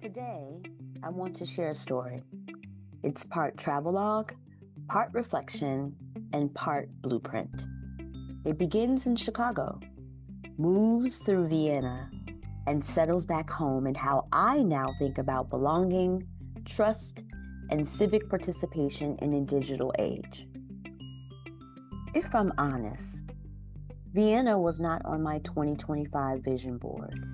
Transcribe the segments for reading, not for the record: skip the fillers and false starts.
Today, I want to share a story. It's part travelogue, part reflection, and part blueprint. It begins in Chicago, moves through Vienna, and settles back home in how I now think about belonging, trust, and civic participation in a digital age. If I'm honest, Vienna was not on my 2025 vision board.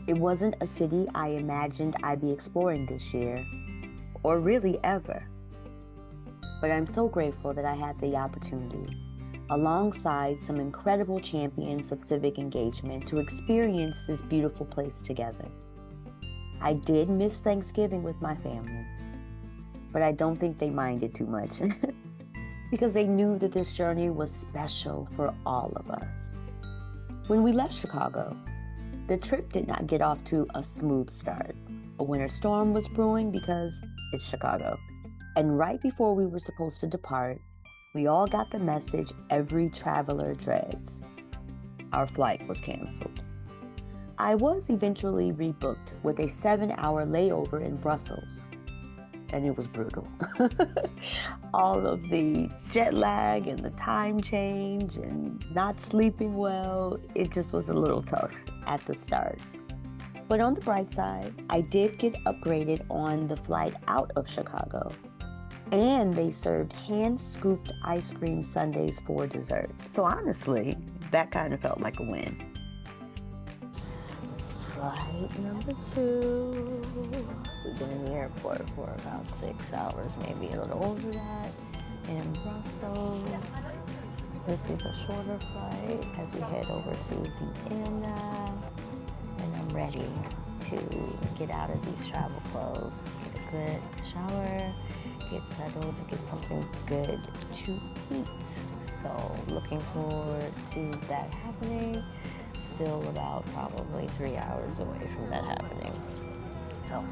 It wasn't a city I imagined I'd be exploring this year, or really ever. But I'm so grateful that I had the opportunity, alongside some incredible champions of civic engagement, to experience this beautiful place together. I did miss Thanksgiving with my family, but I don't think they minded too much because they knew that this journey was special for all of us. When we left Chicago, the trip did not get off to a smooth start. A winter storm was brewing because it's Chicago. And right before we were supposed to depart, we all got the message every traveler dreads. Our flight was canceled. I was eventually rebooked with a 7-hour layover in Brussels. And it was brutal. All of the jet lag and the time change and not sleeping well, it just was a little tough at the start. But on the bright side, I did get upgraded on the flight out of Chicago. And they served hand-scooped ice cream sundaes for dessert. So honestly, that kind of felt like a win. Flight number 2. We've been in the airport for about 6 hours, maybe a little over that, in Brussels. This is a shorter flight as we head over to Vienna, and I'm ready to get out of these travel clothes, get a good shower, get settled, get something good to eat. So looking forward to that happening. Still about probably 3 hours away from that happening. So,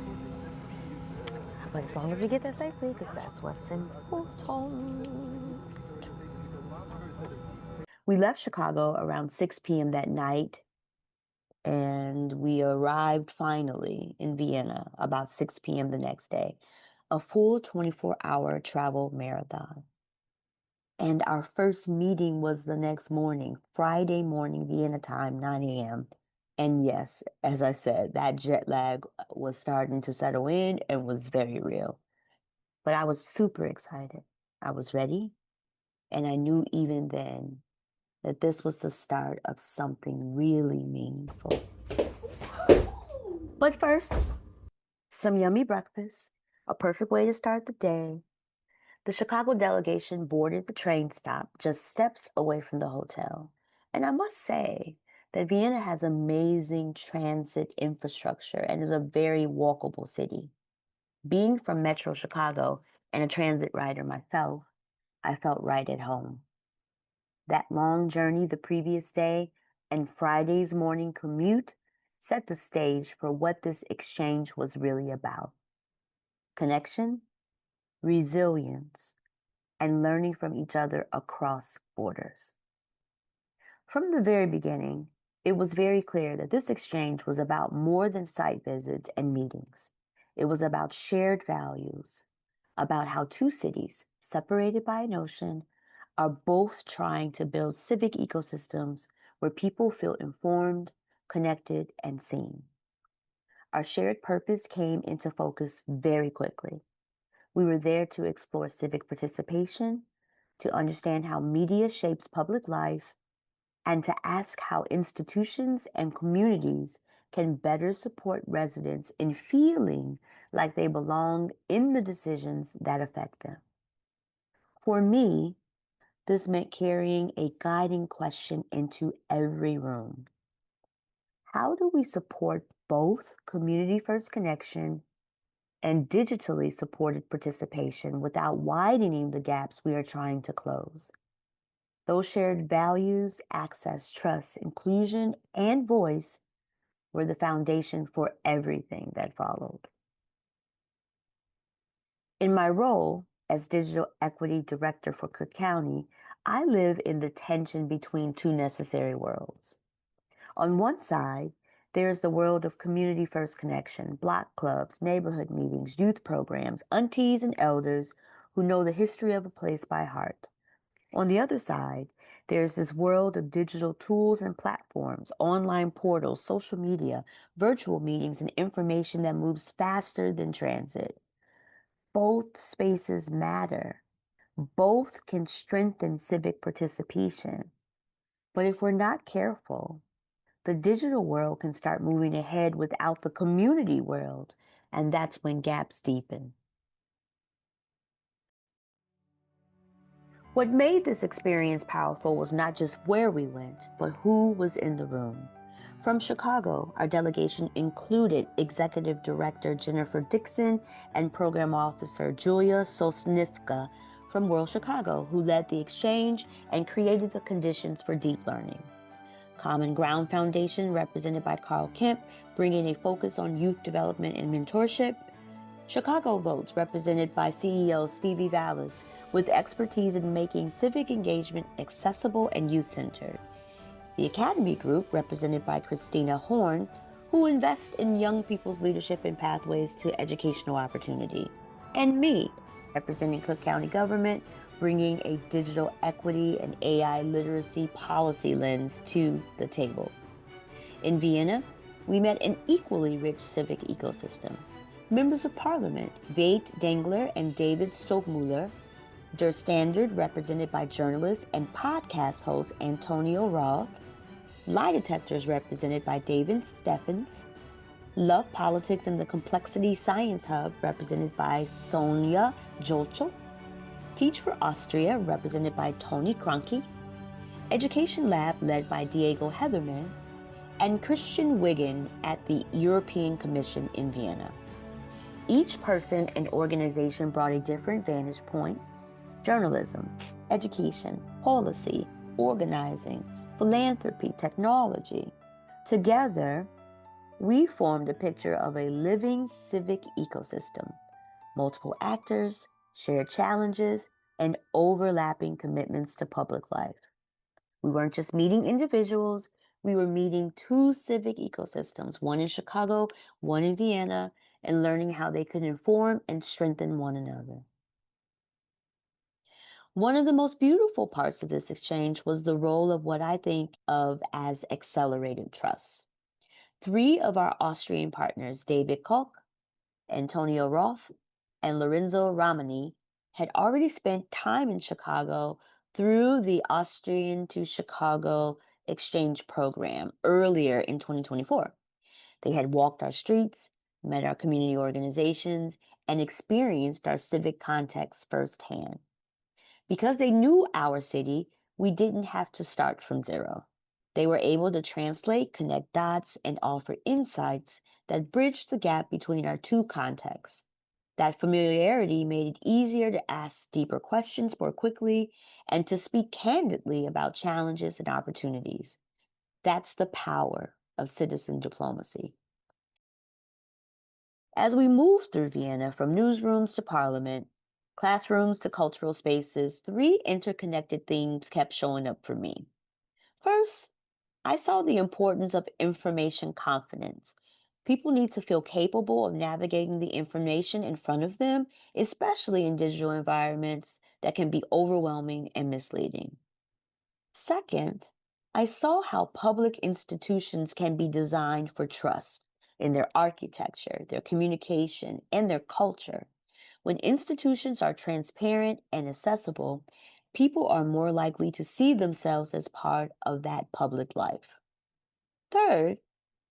but as long as we get there safely, because that's what's important. We left Chicago around 6 p.m. that night, and we arrived finally in Vienna about 6 p.m. the next day. A full 24-hour travel marathon. And our first meeting was the next morning, Friday morning, Vienna time, 9 a.m. And yes, as I said, that jet lag was starting to settle in and was very real. But I was super excited. I was ready. And I knew even then that this was the start of something really meaningful. But first, some yummy breakfast, a perfect way to start the day. The Chicago delegation boarded the train stop just steps away from the hotel. And I must say that Vienna has amazing transit infrastructure and is a very walkable city. Being from Metro Chicago and a transit rider myself, I felt right at home. That long journey the previous day and Friday's morning commute set the stage for what this exchange was really about. Connection, resilience, and learning from each other across borders. From the very beginning, it was very clear that this exchange was about more than site visits and meetings. It was about shared values, about how two cities, separated by an ocean, are both trying to build civic ecosystems where people feel informed, connected, and seen. Our shared purpose came into focus very quickly. We were there to explore civic participation, to understand how media shapes public life, and to ask how institutions and communities can better support residents in feeling like they belong in the decisions that affect them. For me, this meant carrying a guiding question into every room. How do we support both community-first connection and digitally supported participation without widening the gaps we are trying to close? Those shared values, access, trust, inclusion, and voice were the foundation for everything that followed. In my role as Digital Equity Director for Cook County, I live in the tension between two necessary worlds. On one side, There's the world of community-first connection, block clubs, neighborhood meetings, youth programs, aunties and elders who know the history of a place by heart. On the other side, there's this world of digital tools and platforms, online portals, social media, virtual meetings, and information that moves faster than transit. Both spaces matter. Both can strengthen civic participation. But if we're not careful, the digital world can start moving ahead without the community world, and that's when gaps deepen. What made this experience powerful was not just where we went, but who was in the room. From Chicago, our delegation included Executive Director Jennifer Dixon and Program Officer Julia Sosnifka from World Chicago, who led the exchange and created the conditions for deep learning. Common Ground Foundation, represented by Carl Kemp, bringing a focus on youth development and mentorship. Chicago Votes, represented by CEO Stevie Vallis, with expertise in making civic engagement accessible and youth-centered. The Academy Group, represented by Christina Horn, who invests in young people's leadership and pathways to educational opportunity. And me, representing Cook County government, bringing a digital equity and AI literacy policy lens to the table. In Vienna, we met an equally rich civic ecosystem. Members of Parliament, Veit Dengler and David Stockmuller, Der Standard, represented by journalist and podcast host Antonio Roth, Lie Detectors, represented by David Steffens, Love Politics and the Complexity Science Hub, represented by Sonja Jolchel, Teach for Austria, represented by Tony Kranke, Education Lab, led by Diego Heatherman, and Christian Wigan at the European Commission in Vienna. Each person and organization brought a different vantage point: journalism, education, policy, organizing, philanthropy, technology. Together, we formed a picture of a living civic ecosystem: multiple actors, shared challenges, and overlapping commitments to public life. We weren't just meeting individuals, we were meeting two civic ecosystems, one in Chicago, one in Vienna, and learning how they could inform and strengthen one another. One of the most beautiful parts of this exchange was the role of what I think of as accelerated trust. Three of our Austrian partners, David Koch, Antonio Roth, and Lorenzo Ramani, had already spent time in Chicago through the Austrian to Chicago exchange program earlier in 2024. They had walked our streets, met our community organizations, and experienced our civic context firsthand. Because they knew our city, we didn't have to start from zero. They were able to translate, connect dots, and offer insights that bridged the gap between our two contexts. That familiarity made it easier to ask deeper questions more quickly and to speak candidly about challenges and opportunities. That's the power of citizen diplomacy. As we moved through Vienna, from newsrooms to parliament, classrooms to cultural spaces, three interconnected themes kept showing up for me. First, I saw the importance of information confidence. People need to feel capable of navigating the information in front of them, especially in digital environments that can be overwhelming and misleading. Second, I saw how public institutions can be designed for trust in their architecture, their communication, and their culture. When institutions are transparent and accessible, people are more likely to see themselves as part of that public life. Third,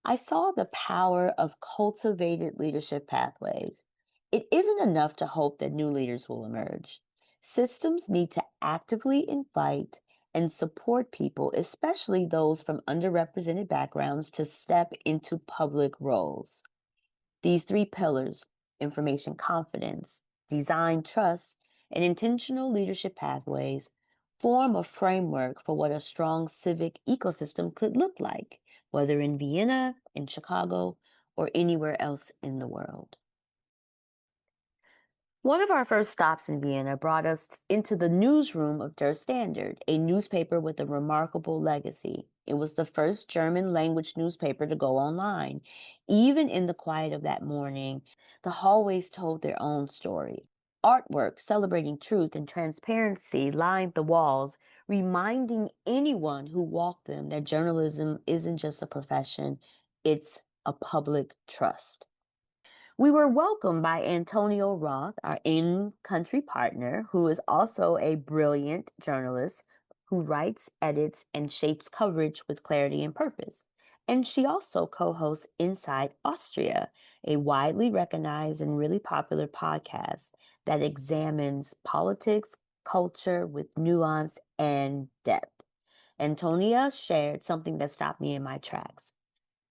I saw the power of cultivated leadership pathways. It isn't enough to hope that new leaders will emerge. Systems need to actively invite and support people, especially those from underrepresented backgrounds, to step into public roles. These three pillars, information confidence, design trust, and intentional leadership pathways, form a framework for what a strong civic ecosystem could look like, whether in Vienna, in Chicago, or anywhere else in the world. One of our first stops in Vienna brought us into the newsroom of Der Standard, a newspaper with a remarkable legacy. It was the first German language newspaper to go online. Even in the quiet of that morning, the hallways told their own story. Artwork celebrating truth and transparency lined the walls, reminding anyone who walked them that journalism isn't just a profession, it's a public trust. We were welcomed by Antonio Roth, our in-country partner, who is also a brilliant journalist who writes, edits, and shapes coverage with clarity and purpose. And she also co-hosts Inside Austria, a widely recognized and really popular podcast that examines politics, culture with nuance and depth. Antonia shared something that stopped me in my tracks.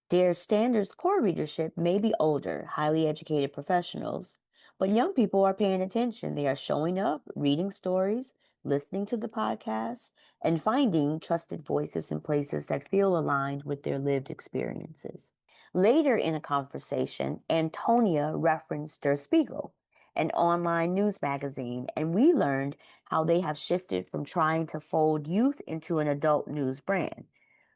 Their Standard's core readership may be older, highly educated professionals, but young people are paying attention. They are showing up, reading stories, listening to the podcasts, and finding trusted voices in places that feel aligned with their lived experiences. Later in a conversation, Antonia referenced Der Spiegel, an online news magazine, and we learned how they have shifted from trying to fold youth into an adult news brand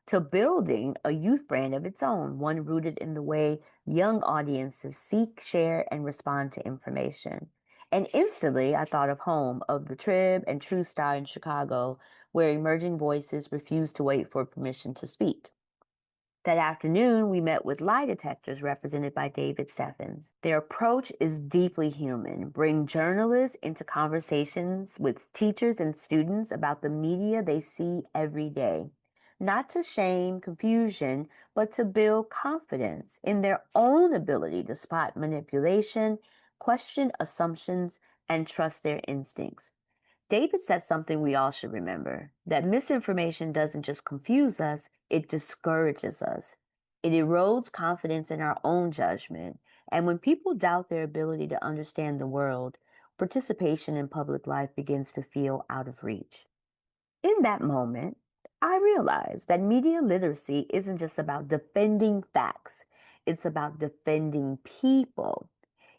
to building a youth brand of its own, one rooted in the way young audiences seek, share, and respond to information. And instantly, I thought of home, of the Trib and True Star in Chicago, where emerging voices refuse to wait for permission to speak. That afternoon, we met with lie detectors represented by David Steffens. Their approach is deeply human, bring journalists into conversations with teachers and students about the media they see every day. Not to shame confusion, but to build confidence in their own ability to spot manipulation, question assumptions, and trust their instincts. David said something we all should remember, that misinformation doesn't just confuse us, it discourages us. It erodes confidence in our own judgment. And when people doubt their ability to understand the world, participation in public life begins to feel out of reach. In that moment, I realized that media literacy isn't just about defending facts, it's about defending people.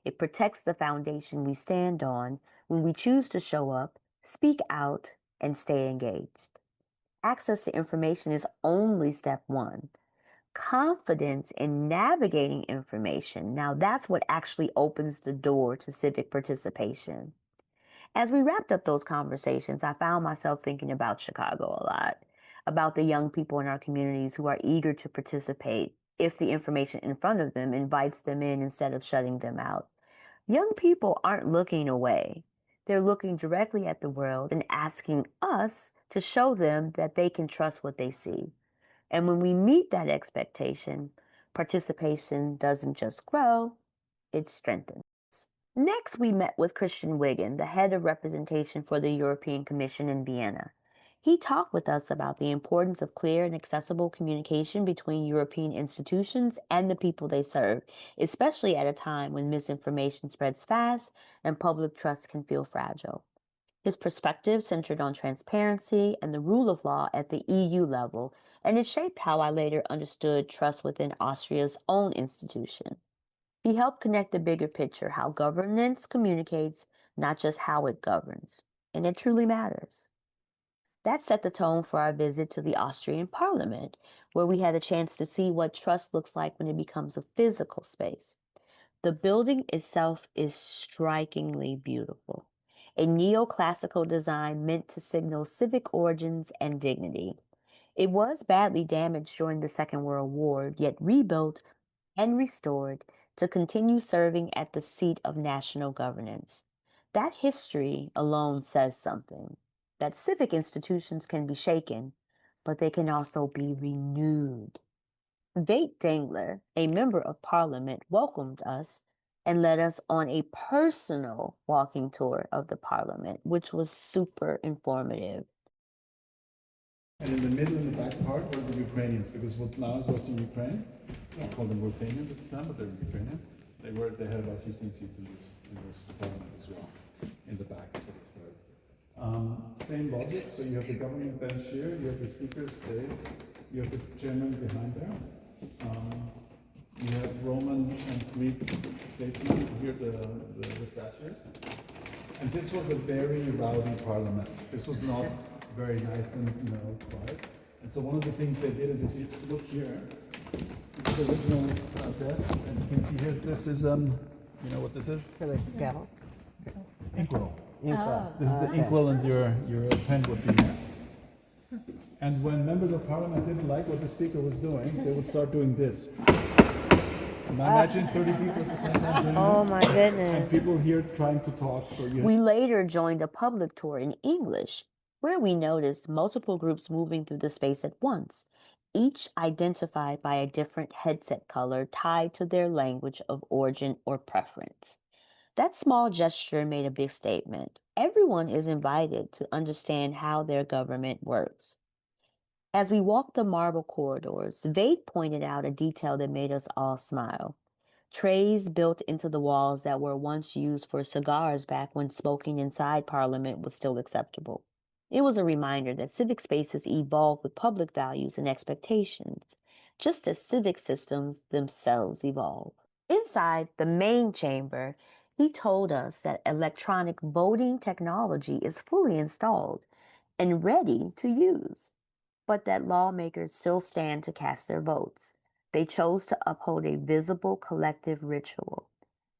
It protects the foundation we stand on when we choose to show up, speak out, and stay engaged. Access to information is only step one. Confidence in navigating information, now that's what actually opens the door to civic participation. As we wrapped up those conversations, I found myself thinking about Chicago a lot, about the young people in our communities who are eager to participate if the information in front of them invites them in instead of shutting them out. Young people aren't looking away. They're looking directly at the world and asking us to show them that they can trust what they see. And when we meet that expectation, participation doesn't just grow, it strengthens. Next, we met with Christian Wigan, the head of representation for the European Commission in Vienna. He talked with us about the importance of clear and accessible communication between European institutions and the people they serve, especially at a time when misinformation spreads fast and public trust can feel fragile. His perspective centered on transparency and the rule of law at the EU level, and it shaped how I later understood trust within Austria's own institutions. He helped connect the bigger picture, how governance communicates, not just how it governs. And it truly matters. That set the tone for our visit to the Austrian Parliament, where we had a chance to see what trust looks like when it becomes a physical space. The building itself is strikingly beautiful, a neoclassical design meant to signal civic origins and dignity. It was badly damaged during the Second World War, yet rebuilt and restored to continue serving at the seat of national governance. That history alone says something, that civic institutions can be shaken, but they can also be renewed. Veit Dangler, a member of parliament, welcomed us and led us on a personal walking tour of the parliament, which was super informative. And in the middle, in the back part, were the Ukrainians, because what now is Western Ukraine, we called them Ruthenians at the time, but they were Ukrainians. They had about 15 seats in this parliament as well, in the back, sort of third. Same logic, so you have the governing bench here, you have the speaker stage, you have the chairman behind there. You have Roman and Greek statesmen, here the statues. And this was a very rowdy parliament. This was not very nice and quiet. And so one of the things they did is, if you look here, this is the original desks, and you can see here, this is, you know what this is? Gavel. Inkwell. Inkwell. This is the inkwell, and your pen would be here. And when members of parliament didn't like what the speaker was doing, they would start doing this. Now imagine 30 people at the same time doing Oh this. my goodness. And people here trying to talk, so you We later joined a public tour in English, where we noticed multiple groups moving through the space at once, each identified by a different headset color tied to their language of origin or preference. That small gesture made a big statement. Everyone is invited to understand how their government works. As we walked the marble corridors, Vade pointed out a detail that made us all smile. Trays built into the walls that were once used for cigars back when smoking inside Parliament was still acceptable. It was a reminder that civic spaces evolve with public values and expectations, just as civic systems themselves evolve. Inside the main chamber, he told us that electronic voting technology is fully installed and ready to use, but that lawmakers still stand to cast their votes. They chose to uphold a visible collective ritual,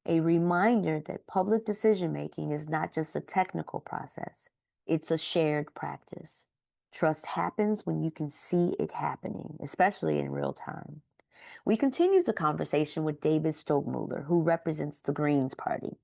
a reminder that public decision-making is not just a technical process, it's a shared practice. Trust happens when you can see it happening, especially in real time. We continued the conversation with David Stogmuller, who represents the Greens Party.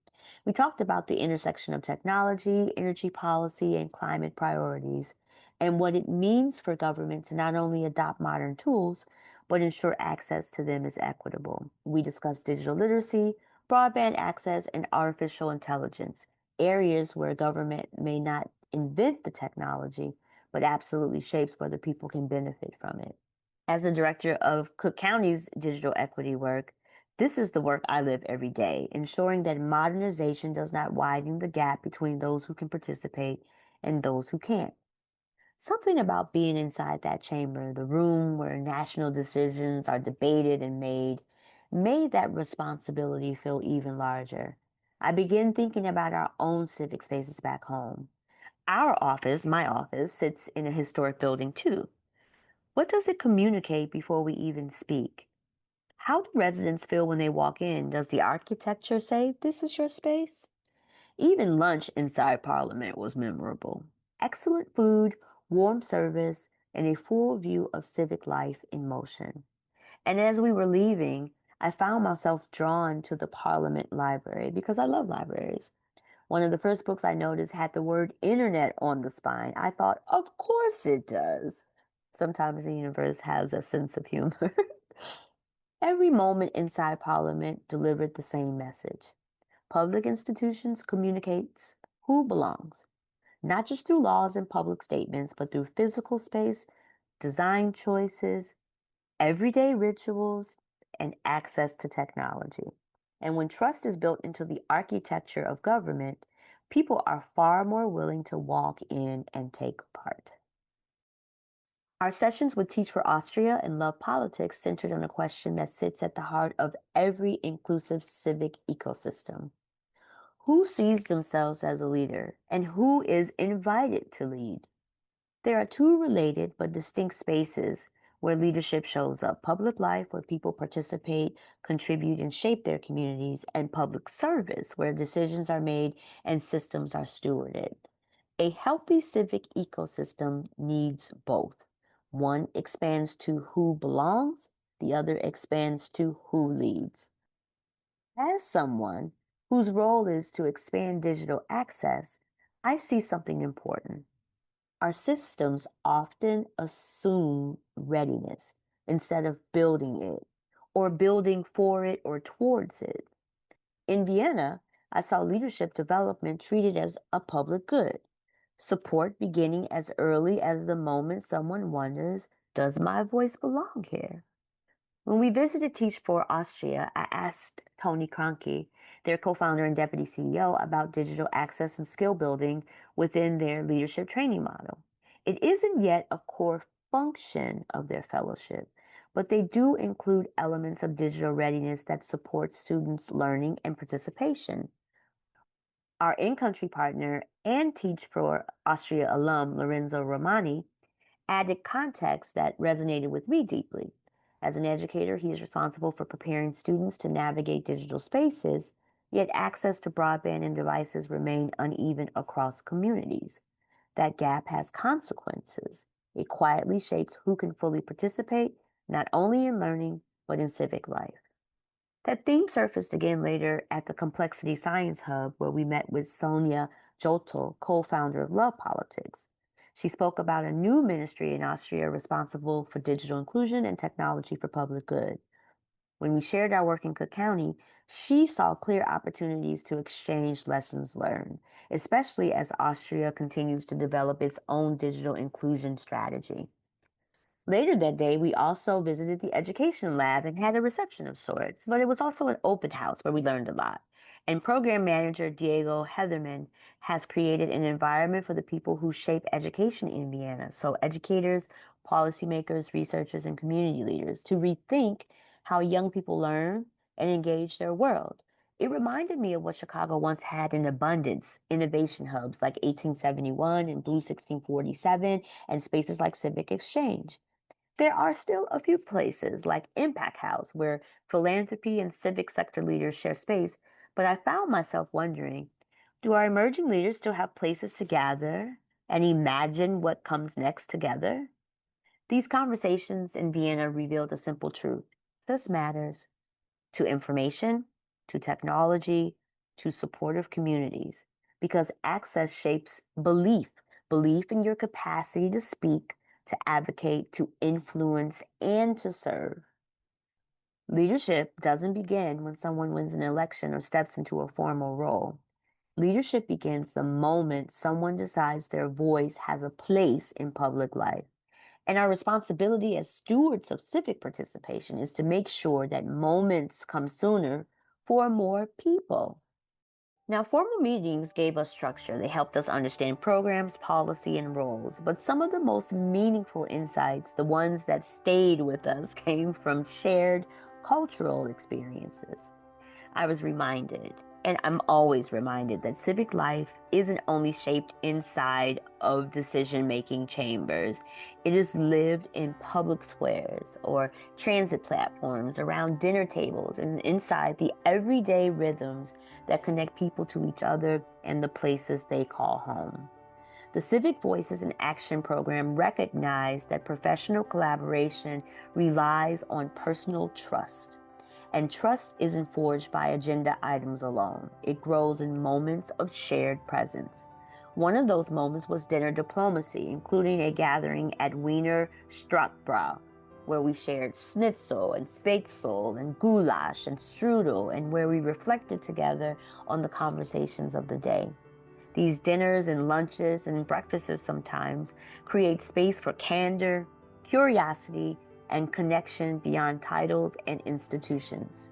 We talked about the intersection of technology, energy policy, and climate priorities, and what it means for government to not only adopt modern tools, but ensure access to them is equitable. We discussed digital literacy, broadband access, and artificial intelligence, areas where government may not invent the technology, but absolutely shapes whether people can benefit from it. As a director of Cook County's digital equity work, this is the work I live every day, ensuring that modernization does not widen the gap between those who can participate and those who can't. Something about being inside that chamber, the room where national decisions are debated and made that responsibility feel even larger. I began thinking about our own civic spaces back home. Our office, my office, sits in a historic building too. What does it communicate before we even speak? How do residents feel when they walk in? Does the architecture say, this is your space? Even lunch inside Parliament was memorable. Excellent food, warm service, and a full view of civic life in motion. And as we were leaving, I found myself drawn to the Parliament Library because I love libraries. One of the first books I noticed had the word internet on the spine. I thought, of course it does. Sometimes the universe has a sense of humor. Every moment inside Parliament delivered the same message. Public institutions communicates who belongs, not just through laws and public statements, but through physical space, design choices, everyday rituals, and access to technology. And when trust is built into the architecture of government, people are far more willing to walk in and take part. Our sessions with Teach for Austria and Love Politics centered on a question that sits at the heart of every inclusive civic ecosystem. Who sees themselves as a leader and who is invited to lead? There are two related but distinct spaces where leadership shows up: public life, where people participate, contribute, and shape their communities, and public service, where decisions are made and systems are stewarded. A healthy civic ecosystem needs both. One expands to who belongs, the other expands to who leads. As someone whose role is to expand digital access, I see something important. Our systems often assume readiness instead of building it, or building for it or towards it. In Vienna, I saw leadership development treated as a public good, support beginning as early as the moment someone wonders, does my voice belong here? When we visited Teach for Austria, I asked Tony Kranke, their co-founder and deputy CEO, about digital access and skill building within their leadership training model. It isn't yet a core function of their fellowship, but they do include elements of digital readiness that support students' learning and participation. Our in-country partner and Teach for Austria alum, Lorenzo Romani, added context that resonated with me deeply. As an educator, he is responsible for preparing students to navigate digital spaces, yet access to broadband and devices remain uneven across communities. That gap has consequences. It quietly shapes who can fully participate, not only in learning, but in civic life. That theme surfaced again later at the Complexity Science Hub, where we met with Sonia Joltel, co-founder of Love Politics. She spoke about a new ministry in Austria responsible for digital inclusion and technology for public good. When we shared our work in Cook County, she saw clear opportunities to exchange lessons learned, especially as Austria continues to develop its own digital inclusion strategy. Later that day, we also visited the education lab and had a reception of sorts, but it was also an open house where we learned a lot. And program manager Diego Heatherman has created an environment for the people who shape education in Vienna. So educators, policymakers, researchers, and community leaders to rethink how young people learn and engage their world. It reminded me of what Chicago once had in abundance, innovation hubs like 1871 and Blue 1647, and spaces like Civic Exchange. There are still a few places like Impact House where philanthropy and civic sector leaders share space, but I found myself wondering, do our emerging leaders still have places to gather and imagine what comes next together? These conversations in Vienna revealed a simple truth. This matters to information, to technology, to supportive communities, because access shapes belief, belief in your capacity to speak, to advocate, to influence, and to serve. Leadership doesn't begin when someone wins an election or steps into a formal role. Leadership begins the moment someone decides their voice has a place in public life. And our responsibility as stewards of civic participation is to make sure that moments come sooner for more people. Now, formal meetings gave us structure. They helped us understand programs, policy, and roles. But some of the most meaningful insights, the ones that stayed with us, came from shared cultural experiences. I was reminded, and I'm always reminded, that civic life isn't only shaped inside of decision-making chambers. It is lived in public squares or transit platforms, around dinner tables, and inside the everyday rhythms that connect people to each other and the places they call home. The Civic Voices in Action program recognized that professional collaboration relies on personal trust. And trust isn't forged by agenda items alone. It grows in moments of shared presence. One of those moments was dinner diplomacy, including a gathering at Wiener Straßbrau, where we shared schnitzel and spätzle and goulash and strudel, and where we reflected together on the conversations of the day. These dinners and lunches and breakfasts sometimes create space for candor, curiosity, and connection beyond titles and institutions.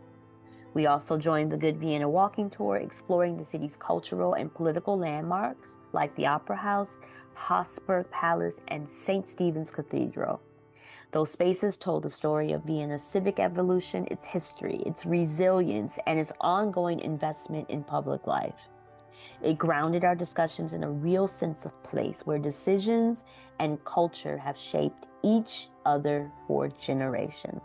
We also joined the Good Vienna walking tour, exploring the city's cultural and political landmarks like the Opera House, Habsburg Palace, and St. Stephen's Cathedral. Those spaces told the story of Vienna's civic evolution, its history, its resilience, and its ongoing investment in public life. It grounded our discussions in a real sense of place where decisions and culture have shaped each other for generations.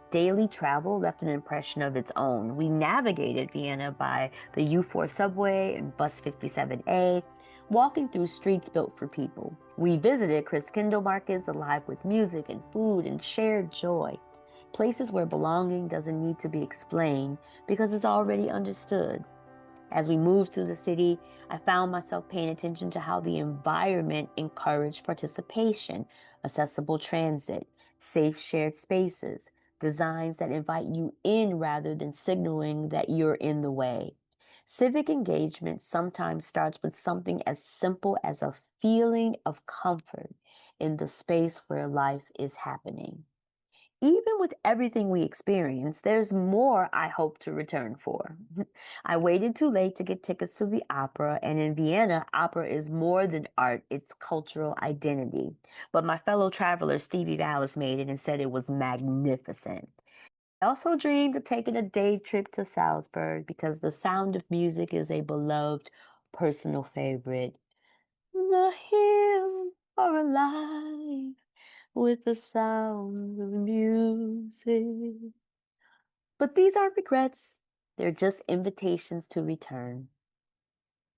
Daily travel left an impression of its own. We navigated Vienna by the U4 subway and bus 57A, walking through streets built for people. We visited Christkindl markets alive with music and food and shared joy. Places where belonging doesn't need to be explained because it's already understood. As we moved through the city, I found myself paying attention to how the environment encouraged participation, accessible transit, safe shared spaces, designs that invite you in rather than signaling that you're in the way. Civic engagement sometimes starts with something as simple as a feeling of comfort in the space where life is happening. even with everything we experienced, there's more I hope to return for. I waited too late to get tickets to the opera, and in Vienna, opera is more than art, it's cultural identity. But my fellow traveler Stevie Vallis made it and said it was magnificent. I also dreamed of taking a day trip to Salzburg because the sound of music is a beloved personal favorite. The hills are alive with the sound of music. But these aren't regrets, they're just invitations to return.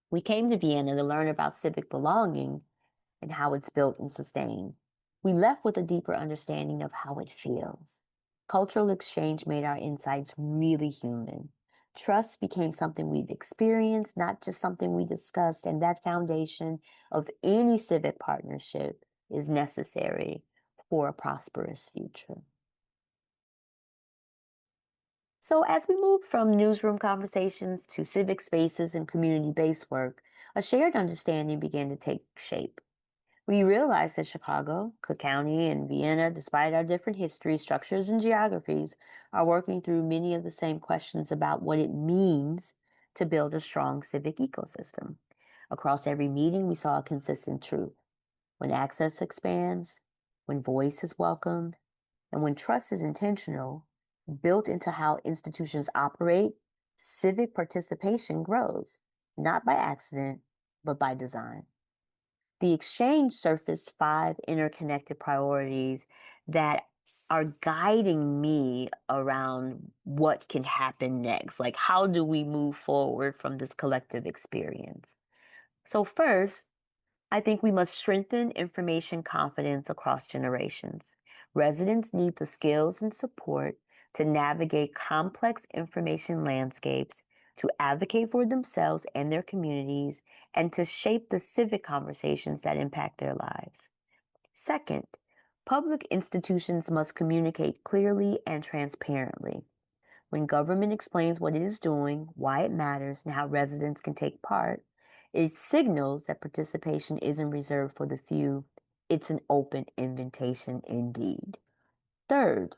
We came to Vienna to learn about civic belonging and how it's built and sustained. We left with a deeper understanding of how it feels. Cultural exchange made our insights really human. Trust became something we've experienced, not just something we discussed, and that foundation of any civic partnership is necessary for a prosperous future. So, as we moved from newsroom conversations to civic spaces and community based work, a shared understanding began to take shape. We realized that Chicago, Cook County, and Vienna, despite our different histories, structures, and geographies, are working through many of the same questions about what it means to build a strong civic ecosystem. Across every meeting, we saw a consistent truth. When access expands, when voice is welcomed, and when trust is intentional, built into how institutions operate, civic participation grows, not by accident, but by design. The exchange surfaced five interconnected priorities that are guiding me around what can happen next. Like, how do we move forward from this collective experience? So, first, I think we must strengthen information confidence across generations. Residents need the skills and support to navigate complex information landscapes, to advocate for themselves and their communities, and to shape the civic conversations that impact their lives. Second, public institutions must communicate clearly and transparently. When government explains what it is doing, why it matters, and how residents can take part, it signals that participation isn't reserved for the few. It's an open invitation indeed. Third,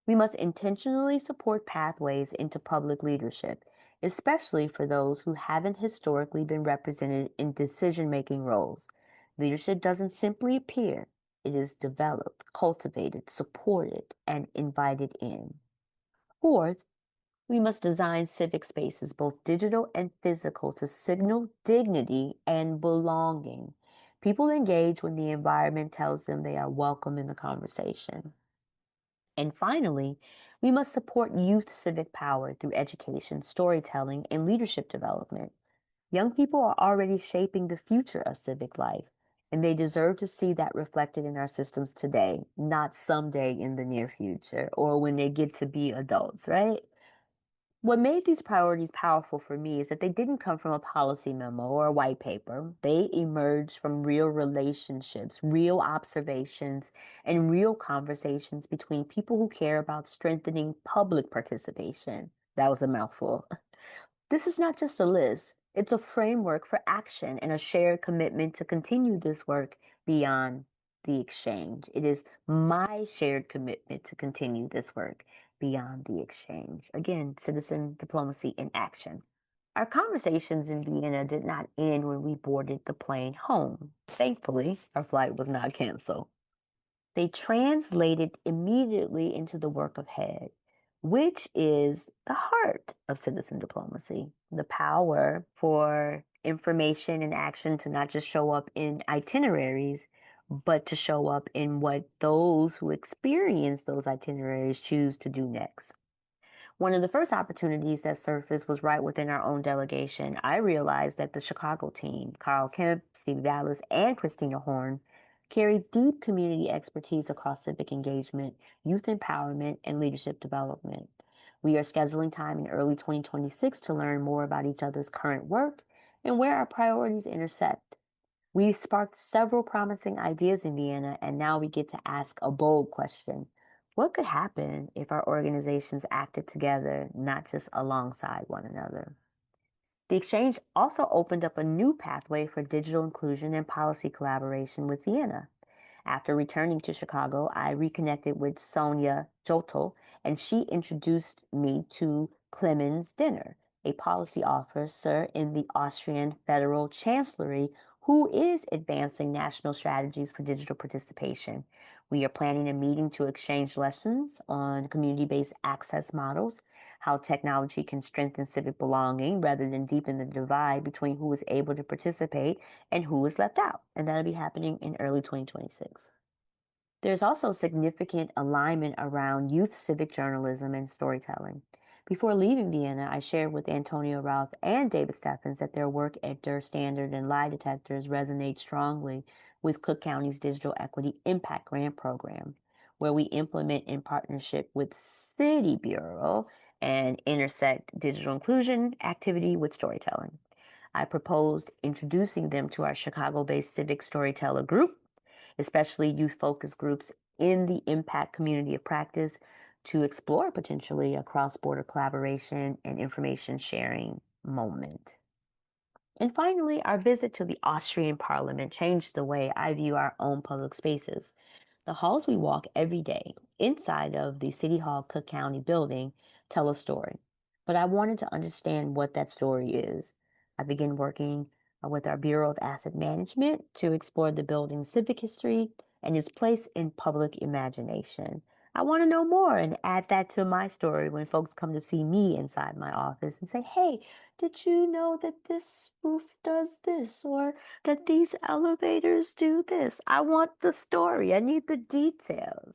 we must intentionally support pathways into public leadership, especially for those who haven't historically been represented in decision-making roles. Leadership doesn't simply appear, it is developed, cultivated, supported, and invited in. Fourth, we must design civic spaces, both digital and physical, to signal dignity and belonging. People engage when the environment tells them they are welcome in the conversation. And finally, we must support youth civic power through education, storytelling, and leadership development. Young people are already shaping the future of civic life, and they deserve to see that reflected in our systems today, not someday in the near future or when they get to be adults, right? What made these priorities powerful for me is that they didn't come from a policy memo or a white paper. They emerged from real relationships, real observations, and real conversations between people who care about strengthening public participation. That was a mouthful. This is not just a list, it's a framework for action and a shared commitment to continue this work beyond the exchange. It is my shared commitment to continue this work beyond the exchange. Again, citizen diplomacy in action. Our conversations in Vienna did not end when we boarded the plane home. Thankfully, our flight was not canceled. They translated immediately into the work ahead, which is the heart of citizen diplomacy, the power for information and action to not just show up in itineraries, but to show up in what those who experience those itineraries choose to do next. One of the first opportunities that surfaced was right within our own delegation. I realized that the Chicago team, Carl Kemp, Steve Dallas, and Christina Horn, carry deep community expertise across civic engagement, youth empowerment, and leadership development. We are scheduling time in early 2026 to learn more about each other's current work and where our priorities intersect. We've sparked several promising ideas in Vienna, and now we get to ask a bold question. What could happen if our organizations acted together, not just alongside one another? The exchange also opened up a new pathway for digital inclusion and policy collaboration with Vienna. After returning to Chicago, I reconnected with Sonia Jotel, and she introduced me to Clemens Dinner, a policy officer in the Austrian Federal Chancellery who is advancing national strategies for digital participation. We are planning a meeting to exchange lessons on community-based access models, how technology can strengthen civic belonging rather than deepen the divide between who is able to participate and who is left out. And that'll be happening in early 2026. There's also significant alignment around youth civic journalism and storytelling. Before leaving Vienna, I shared with Antonio Rauth and David Steffens that their work at Der Standard and Lie Detectors resonates strongly with Cook County's Digital Equity Impact Grant Program, where we implement in partnership with City Bureau and intersect digital inclusion activity with storytelling. I proposed introducing them to our Chicago-based civic storyteller group, especially youth focus groups in the impact community of practice, to explore potentially a cross-border collaboration and information sharing moment. And finally, our visit to the Austrian Parliament changed the way I view our own public spaces. The halls we walk every day inside of the City Hall Cook County building tell a story. But I wanted to understand what that story is. I began working with our Bureau of Asset Management to explore the building's civic history and its place in public imagination. I want to know more and add that to my story when folks come to see me inside my office and say, hey, did you know that this roof does this or that these elevators do this? I want the story. I need the details.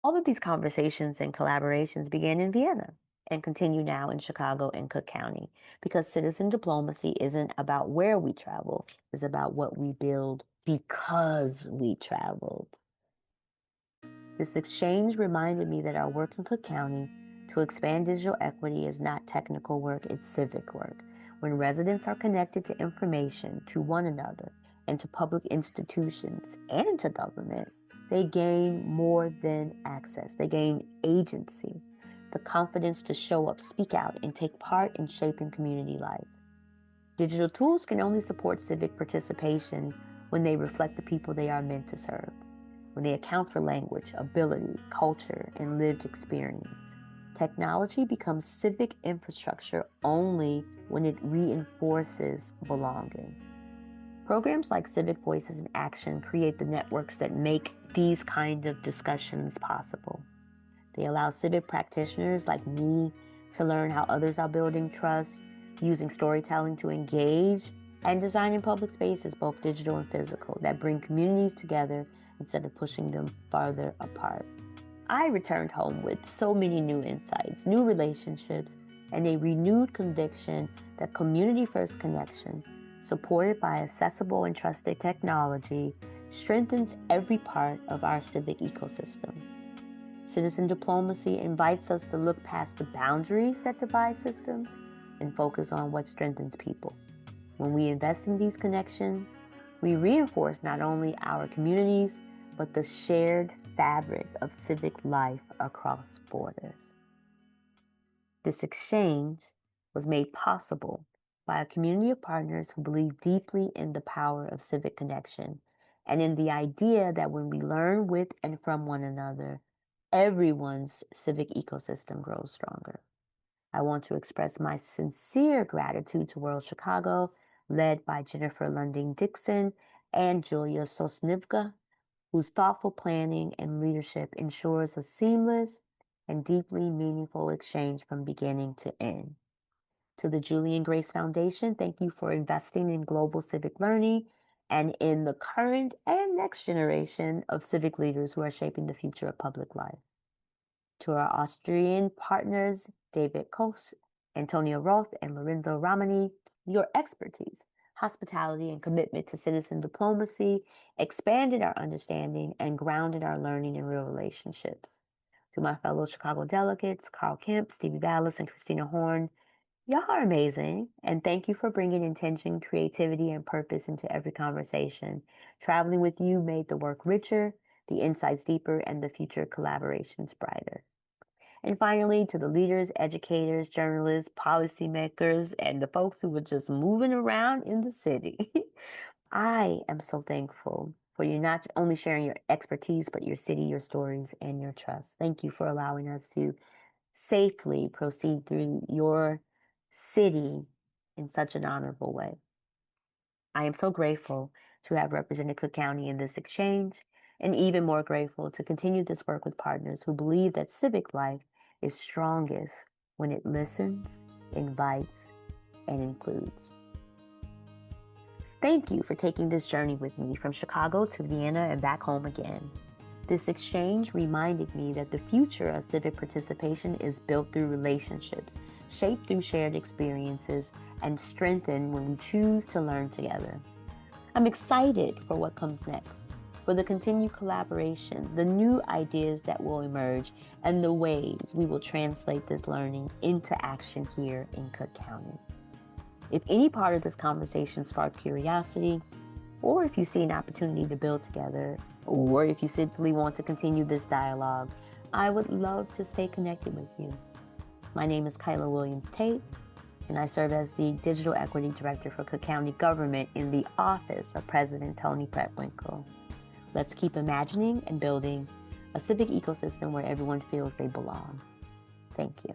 All of these conversations and collaborations began in Vienna and continue now in Chicago and Cook County because citizen diplomacy isn't about where we travel, it's about what we build because we traveled. This exchange reminded me that our work in Cook County to expand digital equity is not technical work, it's civic work. When residents are connected to information, to one another, and to public institutions and to government, they gain more than access. They gain agency, the confidence to show up, speak out, and take part in shaping community life. Digital tools can only support civic participation when they reflect the people they are meant to serve, when they account for language, ability, culture, and lived experience. Technology becomes civic infrastructure only when it reinforces belonging. Programs like Civic Voices in Action create the networks that make these kind of discussions possible. They allow civic practitioners like me to learn how others are building trust, using storytelling to engage, and designing public spaces, both digital and physical, that bring communities together instead of pushing them farther apart. I returned home with so many new insights, new relationships, and a renewed conviction that community-first connection, supported by accessible and trusted technology, strengthens every part of our civic ecosystem. Citizen diplomacy invites us to look past the boundaries that divide systems and focus on what strengthens people. When we invest in these connections, we reinforce not only our communities, but the shared fabric of civic life across borders. This exchange was made possible by a community of partners who believe deeply in the power of civic connection and in the idea that when we learn with and from one another, everyone's civic ecosystem grows stronger. I want to express my sincere gratitude to World Chicago, led by Jennifer Lunding Dixon and Julia Sosnivka, whose thoughtful planning and leadership ensures a seamless and deeply meaningful exchange from beginning to end. To the Julian Grace Foundation, thank you for investing in global civic learning and in the current and next generation of civic leaders who are shaping the future of public life. To our Austrian partners, David Koch, Antonio Roth, and Lorenzo Ramani, your expertise, hospitality, and commitment to citizen diplomacy expanded our understanding and grounded our learning in real relationships. To my fellow Chicago delegates, Carl Kemp, Stevie Ballas, and Christina Horn, y'all are amazing, and thank you for bringing intention, creativity, and purpose into every conversation. Traveling with you made the work richer, the insights deeper, and the future collaborations brighter. And finally, to the leaders, educators, journalists, policymakers, and the folks who were just moving around in the city, I am so thankful for you not only sharing your expertise, but your city, your stories, and your trust. Thank you for allowing us to safely proceed through your city in such an honorable way. I am so grateful to have represented Cook County in this exchange, and even more grateful to continue this work with partners who believe that civic life is strongest when it listens, invites, and includes. Thank you for taking this journey with me from Chicago to Vienna and back home again. This exchange reminded me that the future of civic participation is built through relationships, shaped through shared experiences, and strengthened when we choose to learn together. I'm excited for what comes next, for the continued collaboration, the new ideas that will emerge, and the ways we will translate this learning into action here in Cook County. If any part of this conversation sparked curiosity, or if you see an opportunity to build together, or if you simply want to continue this dialogue, I would love to stay connected with you. My name is Kyla Williams Tate, and I serve as the Digital Equity Director for Cook County Government in the office of President Tony Pretwinkle. Let's keep imagining and building a civic ecosystem where everyone feels they belong. Thank you.